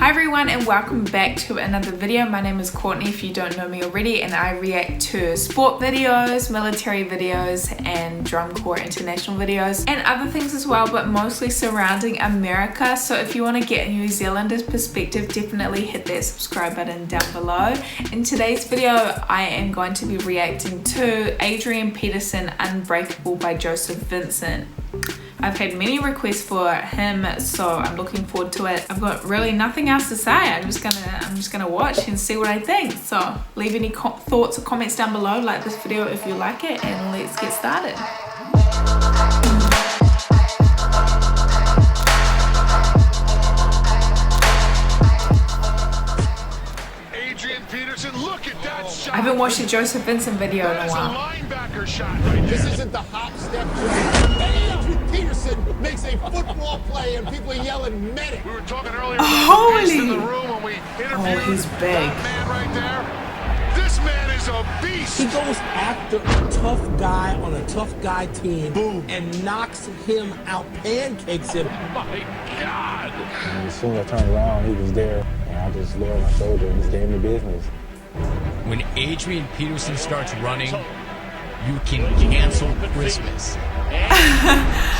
Hi everyone and welcome back to another video. My name is Courtney if you don't know me already, and I react to sport videos, military videos and drum corps international videos and other things as well, but mostly surrounding America. So if you want to get a New Zealander's perspective, definitely hit that subscribe button down below. In today's video I am going to be reacting to Adrian Peterson Unbreakable by Joseph Vincent. I've had many requests for him, so I'm looking forward to it. I've got really nothing else to say. I'm just gonna watch and see what I think. So leave any thoughts or comments down below, like this video if you like it, and let's get started. Adrian Peterson, look at that shot. I haven't watched a Joseph Vincent video in a while. Linebacker shot right there. This isn't the hop step Adrian Peterson makes a football play and people are yelling medic. We were talking earlier Holy! about the beast in the room when we interviewed He's big. that man right there. This man is a beast. He goes after a tough guy on a tough guy team. Boom. And knocks him out, pancakes him. Oh my God. And as soon as I turned around, he was there, and I just lowered my shoulder and just gave him the business. When Adrian Peterson starts running, you can cancel Christmas.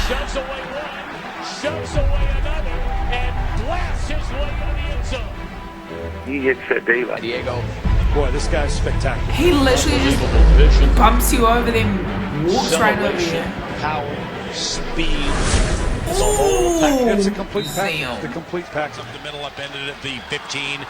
Shoves away one, shoves away another, and blasts his way into the end zone. He hits that daylight. Diego. Boy, this guy's spectacular. He literally just bumps you over, then walks right over you. Power, speed. Ooh, It's a complete package. The complete package. Up the middle, upended at the 15.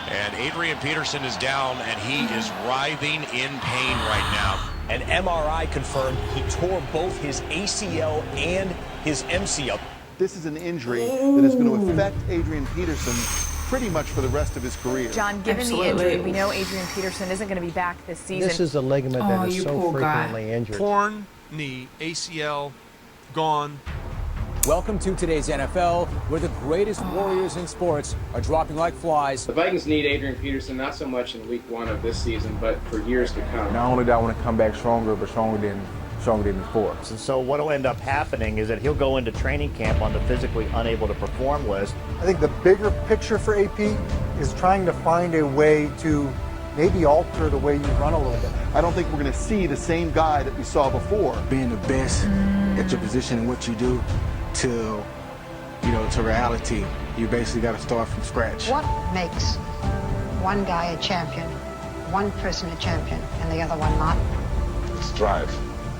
And Adrian Peterson is down, and he is writhing in pain right now. An MRI confirmed he tore both his ACL and his MCL. This is an injury that is going to affect Adrian Peterson pretty much for the rest of his career. John, given the injury, we know Adrian Peterson isn't going to be back this season. This is a ligament that is so frequently injured. Torn knee, ACL, gone. Welcome to today's NFL, where the greatest warriors in sports are dropping like flies. The Vikings need Adrian Peterson, not so much in week 1 of this season, but for years to come. Not only do I want to come back stronger, but stronger than before. And so what will end up happening is that he'll go into training camp on the physically unable to perform list. I think the bigger picture for AP is trying to find a way to maybe alter the way you run a little bit. I don't think we're going to see the same guy that we saw before. Being the best at your position and what you do to reality, you basically got to start from scratch. What makes one guy a champion, one person a champion, and the other one not? It's drive.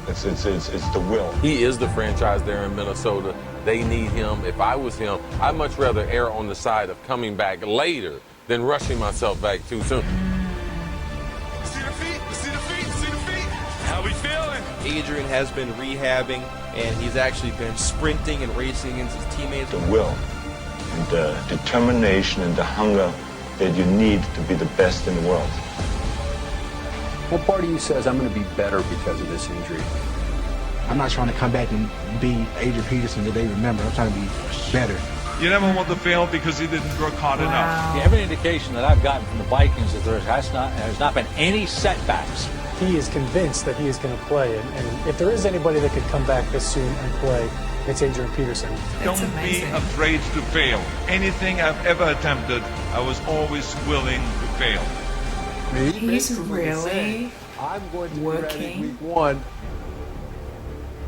It's the will. He is the franchise there in Minnesota. They need him. If I was him, I'd much rather err on the side of coming back later than rushing myself back too soon. See the feet? See the feet? See the feet? How we feeling? Adrian has been rehabbing, and he's actually been sprinting and racing against his teammates. The will, and the determination and the hunger that you need to be the best in the world. What part of you says I'm going to be better because of this injury? I'm not trying to come back and be Adrian Peterson that they remember. I'm trying to be better. You never want to fail because he didn't work hard enough. Every indication that I've gotten from the Vikings is there has not been any setbacks. He is convinced that he is going to play, and if there is anybody that could come back this soon and play, it's Adrian Peterson. Don't be afraid to fail. Anything I've ever attempted, I was always willing to fail. He's really I'm going to working be ready week 1.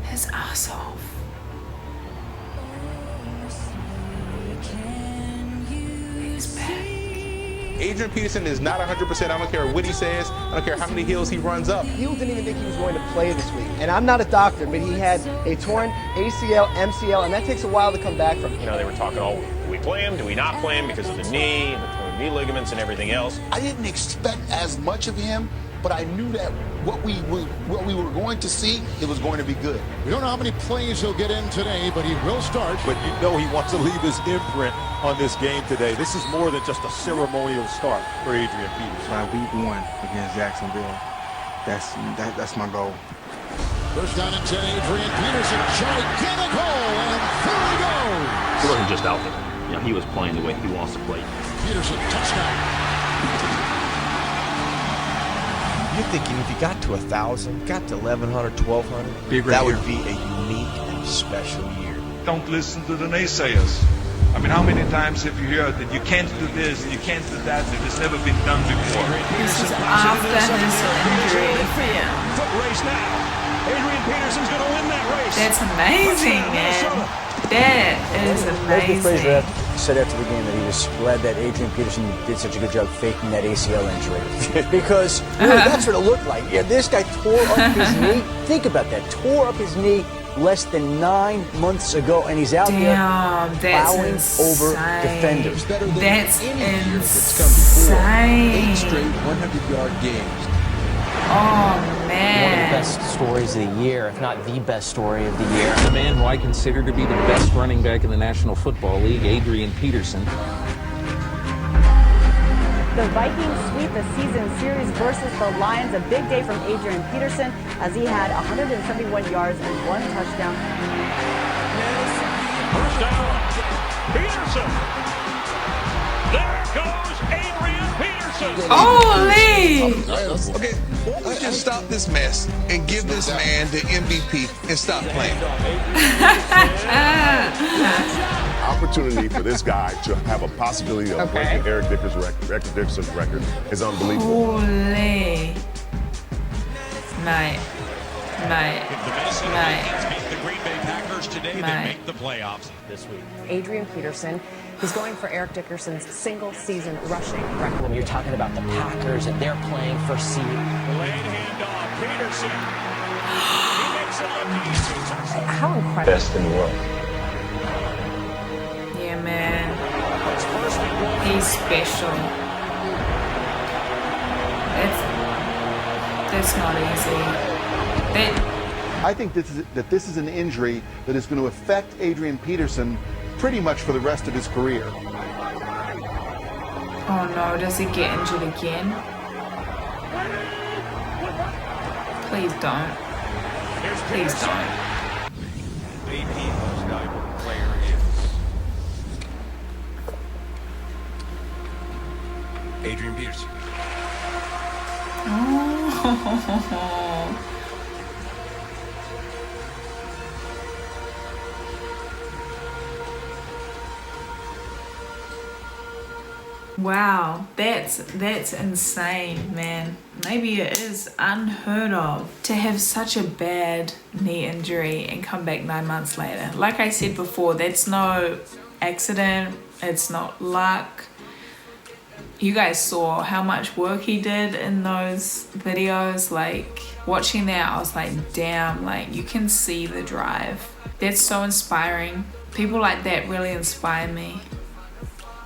his ass off. He's back. Adrian Peterson is not 100%. I don't care what he says. I don't care how many hills he runs up. He didn't even think he was going to play this week. And I'm not a doctor, but he had a torn ACL, MCL, and that takes a while to come back from. You know, they were talking, do we play him? Do we not play him because of the knee and the torn knee ligaments and everything else? I didn't expect as much of him, but I knew that what we were going to see, it was going to be good. We don't know how many plays he'll get in today, but he will start. But you know he wants to leave his imprint on this game today. This is more than just a ceremonial start for Adrian Peterson. By week 1 against Jacksonville, that's my goal. First down and 10, Adrian Peterson, gigantic hole, and there he goes. He wasn't just out there. You know, he was playing the way he wants to play. Peterson, touchdown. You're thinking if you got to 1,000, got to 1,100, 1,200, that would be a unique and special year. Don't listen to the naysayers. I mean, how many times have you heard that you can't do this, you can't do that it's never been done before? This is after his injury. Foot race now. Adrian Peterson's going to win that race. That's amazing, man. That is amazing. Fraser said after the game that he was glad that Adrian Peterson did such a good job faking that ACL injury. Because really, that's what it looked like. Yeah, this guy tore up his knee. Think about that. Tore up his knee less than 9 months ago, and he's out there plowing over defenders. That's insane. 8 straight 100-yard games. Oh, man. One of the best stories of the year, if not the best story of the year. The man who I consider to be the best running back in the National Football League, Adrian Peterson. The Vikings sweep the season series versus the Lions. A big day from Adrian Peterson as he had 171 yards and 1 touchdown. First down, Peterson. There goes Adrian Peterson. Holy! Okay, why don't we just stop this mess and give this man the MVP and stop playing? Opportunity for this guy to have a possibility of breaking Eric Dickerson's record is unbelievable. Holy. Mate. If the Minnesota Vikings beat the Green Bay Packers today, they make the playoffs this week. Adrian Peterson, he's going for Eric Dickerson's single-season rushing record. When you're talking about the Packers and they're playing for seed. Lane handoff, Peterson. He makes it look easy. How incredible. Best in the world. Yeah, man. He's special. That's not easy. I think this is an injury that is going to affect Adrian Peterson pretty much for the rest of his career. Oh no, does he get injured again? Please don't. Please don't. AP's most valuable player is Adrian Peterson. Oh. Wow, that's insane, man. Maybe it is unheard of to have such a bad knee injury and come back 9 months later. Like I said before, that's no accident, it's not luck. You guys saw how much work he did in those videos. Like, watching that, I was like, damn, like, you can see the drive. That's so inspiring. People like that really inspire me.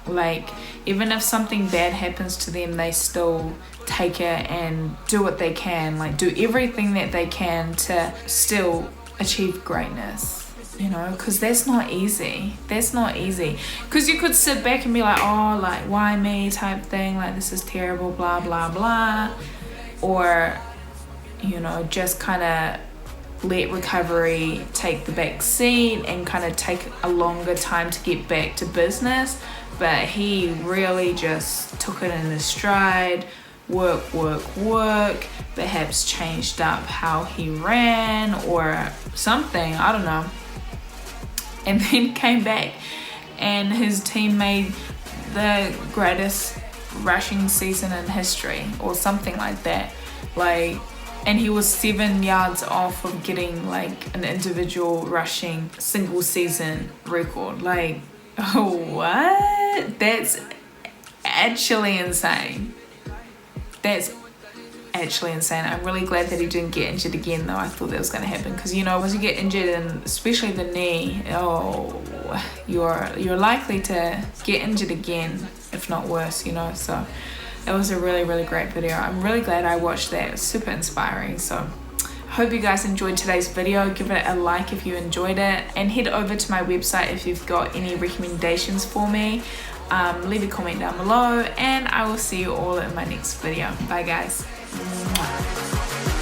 Like, even if something bad happens to them, they still take it and do what they can, like do everything that they can to still achieve greatness, you know, because that's not easy. That's not easy. Because you could sit back and be like, oh, like, why me type thing, like, this is terrible, blah, blah, blah. Or, you know, just kind of let recovery take the back seat and kind of take a longer time to get back to business. But he really just took it in his stride, work, perhaps changed up how he ran or something, I don't know. And then came back and his team made the greatest rushing season in history or something like that. Like, and he was 7 yards off of getting like an individual rushing single season record. Like, oh, what? That's actually insane. That's actually insane. I'm really glad that he didn't get injured again, though. I thought that was going to happen because, you know, once you get injured, and especially the knee, oh, you're likely to get injured again, if not worse, you know. So it was a really, really great video. I'm really glad I watched that. It was super inspiring. So hope you guys enjoyed today's video. Give it a like if you enjoyed it, and head over to my website if you've got any recommendations for me. Leave a comment down below, and I will see you all in my next video. Bye guys. Mwah.